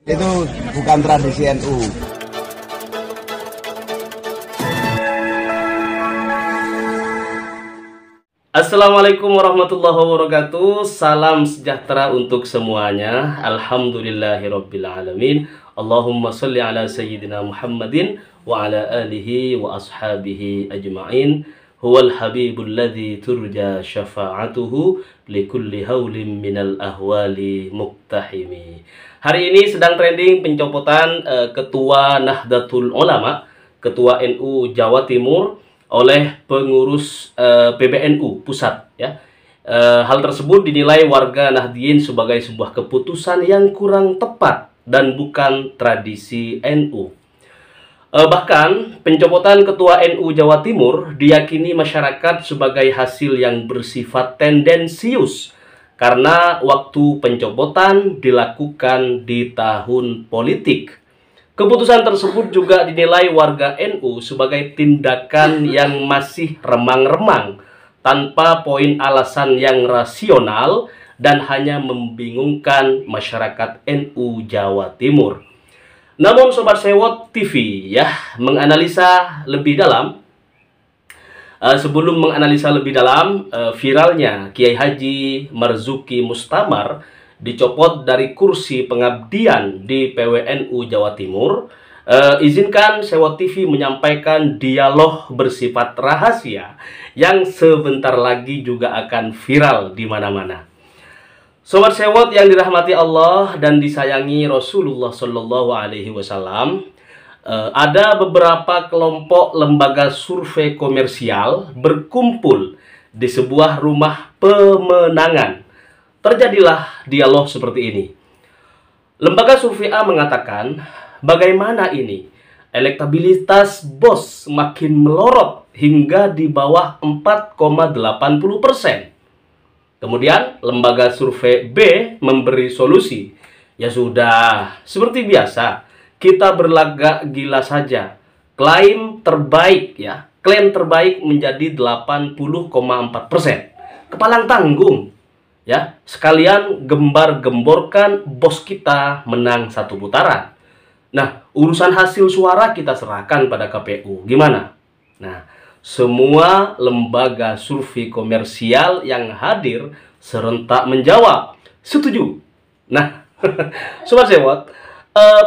Itu bukan tradisi NU. Assalamualaikum warahmatullahi wabarakatuh. Salam sejahtera untuk semuanya. Alhamdulillahirrabbilalamin. Allahumma salli ala sayyidina Muhammadin wa ala alihi wa ashabihi ajma'in. Huwal habibul ladzi turja syafa'atuhu likulli haulim minal ahwali muktahimi. Hari ini sedang trending pencopotan Ketua Nahdlatul Ulama, Ketua NU Jawa Timur oleh pengurus PBNU pusat, ya. Hal tersebut dinilai warga Nahdliyin sebagai sebuah keputusan yang kurang tepat dan bukan tradisi NU. Bahkan pencopotan Ketua NU Jawa Timur diyakini masyarakat sebagai hasil yang bersifat tendensius karena waktu pencopotan dilakukan di tahun politik. Keputusan tersebut juga dinilai warga NU sebagai tindakan yang masih remang-remang, tanpa poin alasan yang rasional dan hanya membingungkan masyarakat NU Jawa Timur. Namun Sobat Sewot TV ya menganalisa lebih dalam. Sebelum menganalisa lebih dalam viralnya Kiai Haji Marzuki Mustamar dicopot dari kursi pengabdian di PWNU Jawa Timur, izinkan Sewot TV menyampaikan dialog bersifat rahasia yang sebentar lagi juga akan viral di mana-mana. Sobat Sewot yang dirahmati Allah dan disayangi Rasulullah Shallallahu Alaihi Wasallam, ada beberapa kelompok lembaga survei komersial berkumpul di sebuah rumah pemenangan. Terjadilah dialog seperti ini. Lembaga survei A mengatakan, bagaimana ini? Elektabilitas Bos makin melorot hingga di bawah 4,80%. Kemudian lembaga survei B memberi solusi. Ya sudah, seperti biasa, kita berlagak gila saja. Klaim terbaik menjadi 80,4%. Kepalang tanggung. Ya, sekalian gembar-gemborkan bos kita menang satu putaran. Nah, urusan hasil suara kita serahkan pada KPU. Gimana? Nah, semua lembaga survei komersial yang hadir serentak menjawab setuju. Nah, Sobat Sewot,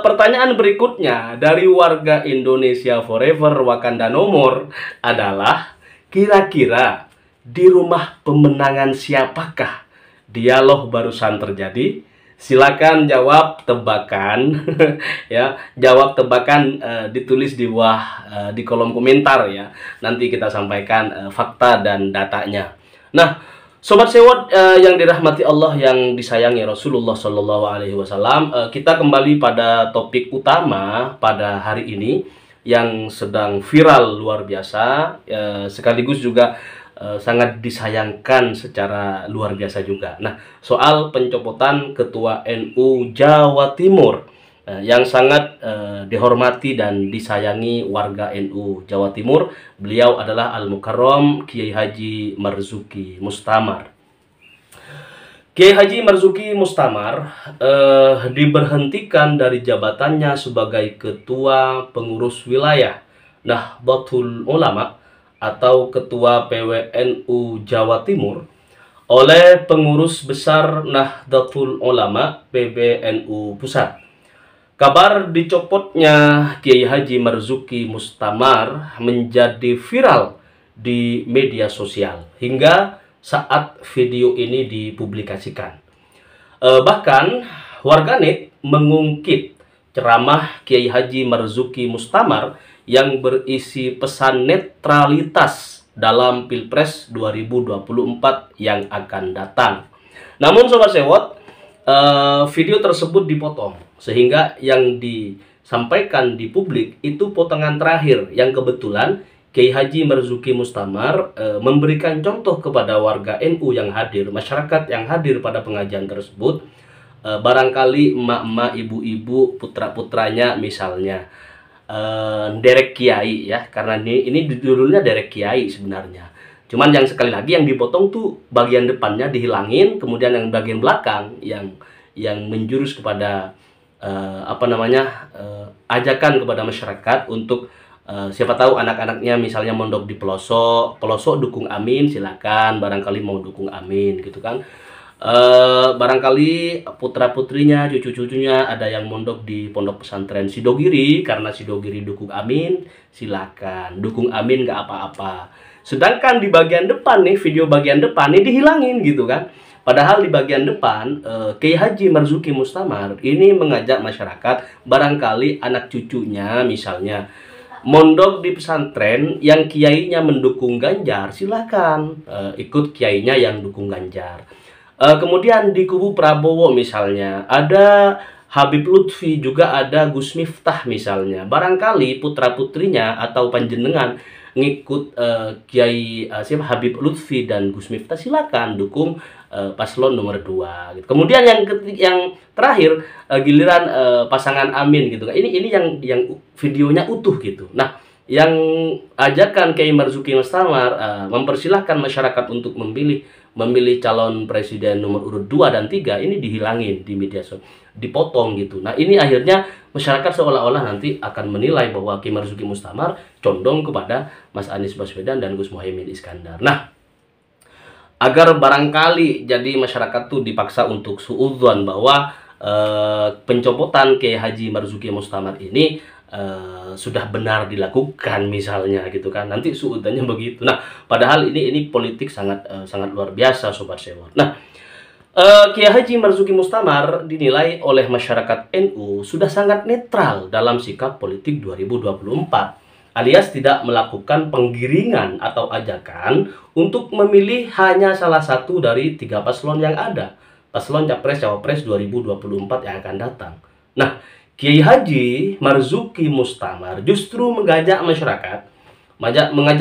pertanyaan berikutnya dari warga Indonesia Forever Wakanda Nomor adalah, kira-kira di rumah pemenangan siapakah dialog barusan terjadi? Silakan jawab tebakan ya, jawab tebakan ditulis di bawah di kolom komentar ya. Nanti kita sampaikan fakta dan datanya. Nah, Sobat Sewot yang dirahmati Allah yang disayangi Rasulullah Shallallahu Alaihi Wasallam, kita kembali pada topik utama pada hari ini yang sedang viral luar biasa, sekaligus juga sangat disayangkan secara luar biasa juga. Nah, soal pencopotan Ketua NU Jawa Timur yang sangat dihormati dan disayangi warga NU Jawa Timur, beliau adalah Al-Mukarram Kiai Haji Marzuki Mustamar. Kiai Haji Marzuki Mustamar diberhentikan dari jabatannya sebagai Ketua Pengurus Wilayah Nahdlatul Ulama atau Ketua PWNU Jawa Timur oleh Pengurus Besar Nahdlatul Ulama PBNU Pusat. Kabar dicopotnya Kiai Haji Marzuki Mustamar menjadi viral di media sosial hingga saat video ini dipublikasikan. Bahkan warganet mengungkit ceramah Kiai Haji Marzuki Mustamar yang berisi pesan netralitas dalam Pilpres 2024 yang akan datang. Namun Sobat Sewot, video tersebut dipotong sehingga yang disampaikan di publik itu potongan terakhir yang kebetulan Kiai Haji Marzuki Mustamar memberikan contoh kepada warga NU yang hadir, masyarakat yang hadir pada pengajian tersebut. Barangkali emak-emak, ibu-ibu, putra-putranya misalnya derek kiai ya, karena ini judulnya derek kiai sebenarnya. Cuman yang sekali lagi yang dipotong tuh bagian depannya dihilangin, kemudian yang bagian belakang yang menjurus kepada apa namanya, ajakan kepada masyarakat untuk siapa tahu anak-anaknya misalnya mondok di pelosok, dukung Amin, silakan. Barangkali mau dukung Amin gitu kan. Barangkali putra-putrinya, cucu-cucunya ada yang mondok di pondok pesantren Sidogiri, karena Sidogiri dukung Amin, silakan. Dukung Amin nggak apa-apa. Sedangkan di bagian depan nih, video bagian depan nih dihilangin gitu kan. Padahal di bagian depan, Kiai Haji Marzuki Mustamar ini mengajak masyarakat, barangkali anak cucunya misalnya mondok di pesantren yang kiainya mendukung Ganjar, silakan ikut kiainya yang dukung Ganjar. Kemudian di kubu Prabowo misalnya ada Habib Lutfi, juga ada Gus Miftah misalnya. Barangkali putra-putrinya atau panjenengan ngikut Kiai siapa, Habib Lutfi dan Gus Miftah, silakan dukung paslon nomor 2 gitu. Kemudian yang terakhir giliran pasangan Amin gitu kan. Ini yang videonya utuh gitu. Nah, yang ajakan Kiai Marzuki Mustamar mempersilahkan masyarakat untuk memilih calon presiden nomor urut 2 dan 3 ini dihilangin di media sosial, dipotong gitu. Nah, ini akhirnya masyarakat seolah-olah nanti akan menilai bahwa Kiai Marzuki Mustamar condong kepada Mas Anies Baswedan dan Gus Muhaimin Iskandar. Nah, agar barangkali jadi masyarakat tuh dipaksa untuk suudzon bahwa pencopotan Kiai Haji Marzuki Mustamar ini sudah benar dilakukan misalnya gitu kan, nanti suudzonnya begitu. Nah, padahal ini politik sangat luar biasa Sobat Sewot. Nah, Kiai Haji Marzuki Mustamar dinilai oleh masyarakat NU sudah sangat netral dalam sikap politik 2024, alias tidak melakukan penggiringan atau ajakan untuk memilih hanya salah satu dari 3 paslon yang ada, paslon Capres-Cawapres 2024 yang akan datang. Nah, Kiai Haji Marzuki Mustamar justru mengajak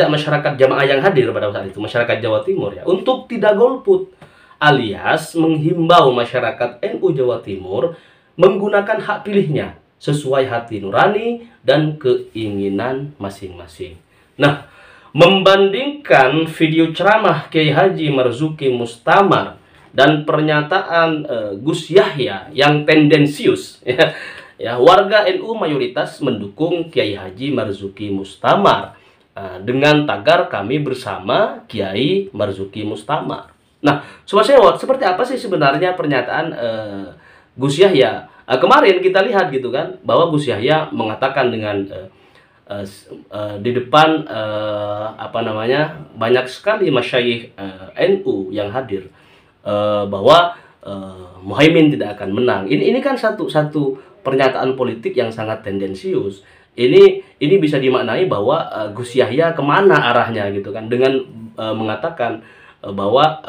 masyarakat jamaah yang hadir pada saat itu, masyarakat Jawa Timur ya, untuk tidak golput, alias menghimbau masyarakat NU Jawa Timur menggunakan hak pilihnya sesuai hati nurani dan keinginan masing-masing. Nah, membandingkan video ceramah Kiai Haji Marzuki Mustamar dan pernyataan Gus Yahya yang tendensius ya, warga NU mayoritas mendukung Kiai Haji Marzuki Mustamar dengan tagar kami bersama Kiai Marzuki Mustamar. Nah, Sobat Sewot, seperti apa sih sebenarnya pernyataan Gus Yahya? Kemarin kita lihat gitu kan, bahwa Gus Yahya mengatakan dengan di depan apa namanya, banyak sekali masyayikh NU yang hadir, bahwa Muhaimin tidak akan menang. Ini kan satu pernyataan politik yang sangat tendensius. Ini bisa dimaknai bahwa Gus Yahya kemana arahnya gitu kan, dengan mengatakan bahwa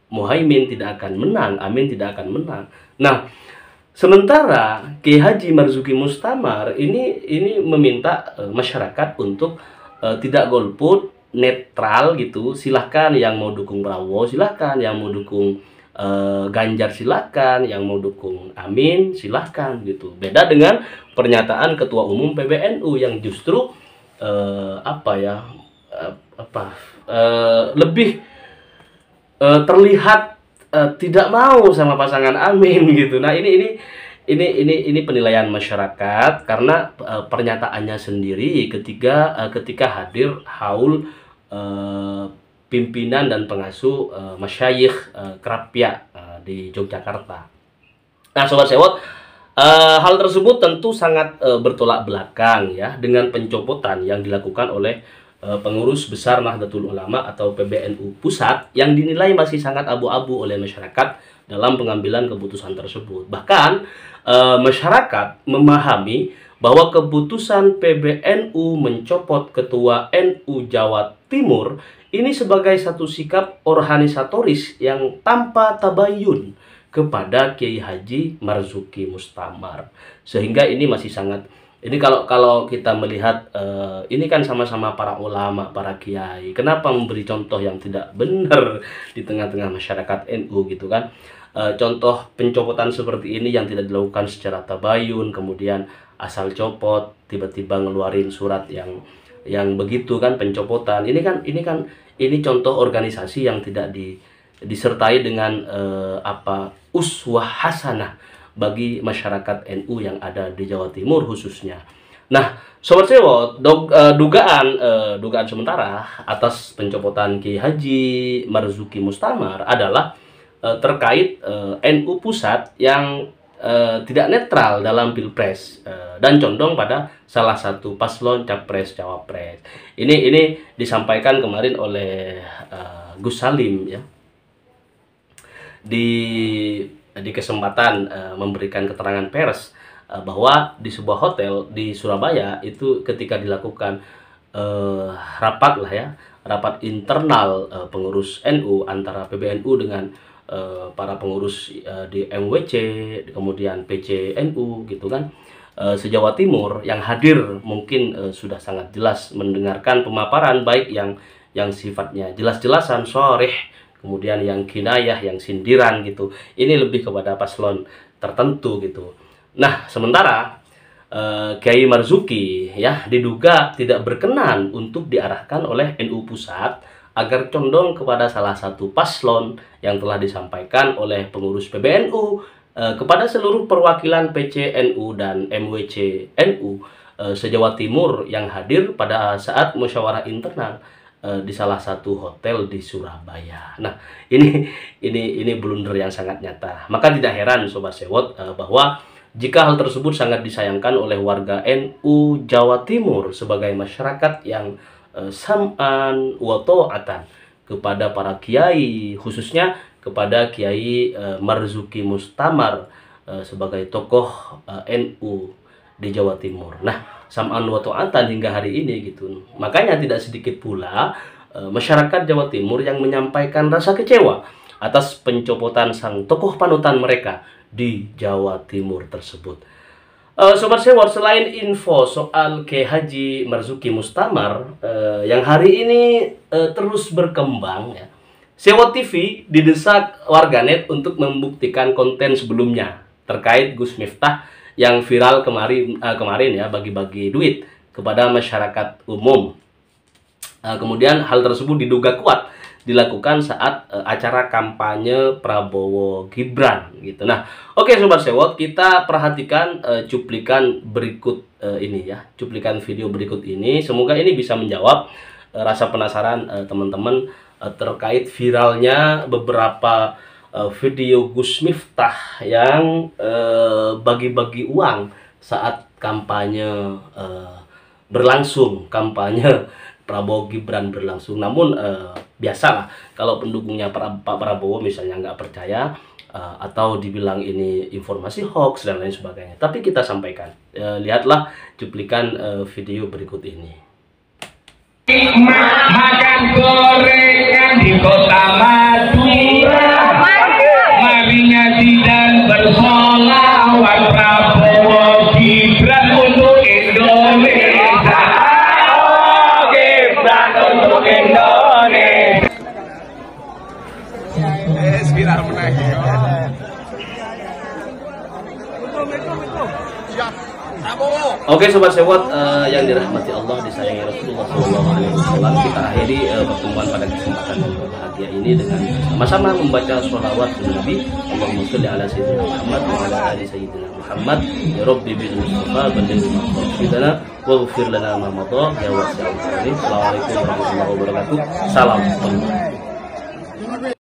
Muhaimin tidak akan menang, Amin tidak akan menang. Nah, sementara Kiai Haji Marzuki Mustamar ini meminta masyarakat untuk tidak golput, netral gitu. Silahkan yang mau dukung Prabowo, silahkan yang mau dukung Ganjar, silahkan yang mau dukung Amin, silahkan gitu. Beda dengan pernyataan Ketua Umum PBNU yang justru lebih terlihat tidak mau sama pasangan Amin gitu. Nah, ini penilaian masyarakat karena pernyataannya sendiri ketika hadir haul pimpinan dan pengasuh masyayikh Krapia di Yogyakarta. Nah, Sobat Sewot, hal tersebut tentu sangat bertolak belakang ya dengan pencopotan yang dilakukan oleh pengurus besar Nahdlatul Ulama atau PBNU Pusat yang dinilai masih sangat abu-abu oleh masyarakat dalam pengambilan keputusan tersebut. Bahkan masyarakat memahami bahwa keputusan PBNU mencopot Ketua NU Jawa Timur ini sebagai satu sikap organisatoris yang tanpa tabayun kepada Kiai Haji Marzuki Mustamar. Sehingga ini masih sangat, ini kalau kita melihat ini kan sama-sama para ulama, para kiai. Kenapa memberi contoh yang tidak benar di tengah-tengah masyarakat NU gitu kan? Contoh pencopotan seperti ini yang tidak dilakukan secara tabayun, kemudian asal copot, tiba-tiba ngeluarin surat yang begitu kan, pencopotan. Ini contoh organisasi yang tidak disertai dengan uswah hasanah, bagi masyarakat NU yang ada di Jawa Timur khususnya. Nah, Sobat Sewot, dugaan sementara atas pencopotan Kiai Haji Marzuki Mustamar adalah terkait NU pusat yang tidak netral dalam pilpres dan condong pada salah satu paslon capres cawapres. Ini disampaikan kemarin oleh Gus Salim ya di kesempatan memberikan keterangan pers bahwa di sebuah hotel di Surabaya itu ketika dilakukan rapat internal pengurus NU antara PBNU dengan para pengurus di MWC, kemudian PCNU gitu kan, se-Jawa Timur yang hadir mungkin sudah sangat jelas mendengarkan pemaparan baik yang sifatnya jelas-jelasan sharih, kemudian yang kinayah, yang sindiran gitu. Ini lebih kepada paslon tertentu gitu. Nah, sementara Kiai Marzuki ya diduga tidak berkenan untuk diarahkan oleh NU Pusat agar condong kepada salah satu paslon yang telah disampaikan oleh pengurus PBNU kepada seluruh perwakilan PCNU dan MWC NU se-Jawa Timur yang hadir pada saat musyawarah internal di salah satu hotel di Surabaya. Nah, ini blunder yang sangat nyata. Maka tidak heran Sobat Sewot bahwa jika hal tersebut sangat disayangkan oleh warga NU Jawa Timur sebagai masyarakat yang sam'an wa ta'atan kepada para kiai, khususnya kepada Kiai Marzuki Mustamar sebagai tokoh NU di Jawa Timur. Nah, sam'an wa ta'atan hingga hari ini gitu. Makanya tidak sedikit pula masyarakat Jawa Timur yang menyampaikan rasa kecewa atas pencopotan sang tokoh panutan mereka di Jawa Timur tersebut. Sobat Sewot, selain info soal Kiai Haji Marzuki Mustamar yang hari ini terus berkembang ya, Sewot TV didesak warganet untuk membuktikan konten sebelumnya terkait Gus Miftah yang viral kemarin ya, bagi-bagi duit kepada masyarakat umum. Kemudian hal tersebut diduga kuat dilakukan saat acara kampanye Prabowo Gibran gitu. Nah, oke Sobat Sewot, kita perhatikan cuplikan berikut ini ya, cuplikan video berikut ini. Semoga ini bisa menjawab rasa penasaran teman-teman terkait viralnya beberapa video Gus Miftah yang bagi-bagi uang saat kampanye berlangsung, kampanye Prabowo Gibran berlangsung. Namun biasalah kalau pendukungnya Pak Prabowo misalnya nggak percaya atau dibilang ini informasi hoax dan lain sebagainya. Tapi kita sampaikan, lihatlah cuplikan video berikut ini. Makan gorengan di kota Madura, marinya tidak bersolawat Prabowo Gibran untuk Indonesia. Untuk Indonesia. Viral menang. Oke Sobat Sewot yang dirahmati Allah, disayangi Rasulullah SAW, kita akhiri pertemuan pada kesempatan yang berbahagia ini dengan sama-sama membaca sholawat Nabi Allahumma sholli ala sayyidina Muhammad wa ala ali sayyidina Muhammad ya Rabbi bil Mustafa balligh maqasidana waghfir lana ma madha ya wasi'al karim. Assalamualaikum warahmatullahi wabarakatuh. Salam.